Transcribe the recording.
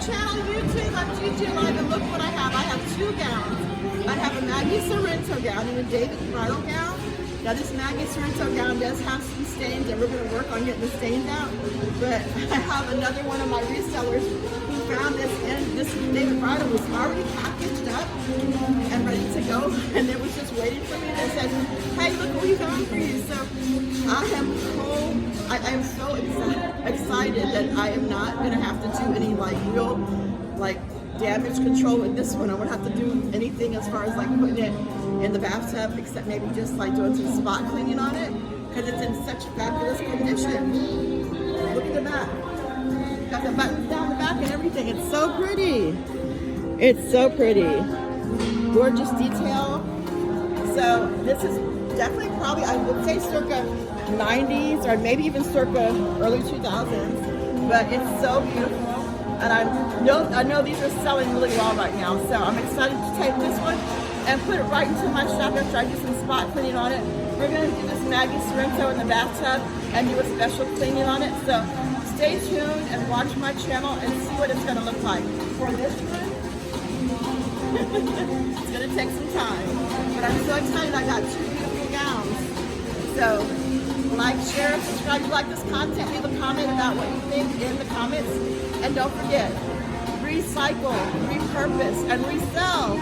channel, YouTube, on GG Live, and look what I have. I have 2 gowns. I have a Maggie Sorrento gown and a David bridal gown. Now this Maggie Sorrento gown does have some stains, and we're going to work on getting the stains out. But I have another one of my resellers who found this, and this David bridal was already packaged up and ready to go, and it was just waiting for me. And said, "Hey, look what we found for you." So I am so excited that I am not going to have to do any real damage control with this one. I won't have to do anything as far as putting it in the bathtub, except maybe just doing some spot cleaning on it, because it's in such fabulous condition. Look at the back. Got the buttons down the back and everything. It's so pretty. It's so pretty. Gorgeous detail. So this is definitely probably, I would say, circa 90s or maybe even circa early 2000s. But it's so beautiful. And I know these are selling really well right now. So I'm excited to take this one and put it right into my shop after I do some spot cleaning on it. We're going to do this Maggie Sorrento in the bathtub and do a special cleaning on it. So stay tuned and watch my channel and see what it's going to look like. For this one, it's going to take some time. But I'm so excited. I got 2 beautiful gowns. So like, share, subscribe if you like this content. Leave a comment about what you think in the comments. And don't forget, recycle, repurpose, and resell.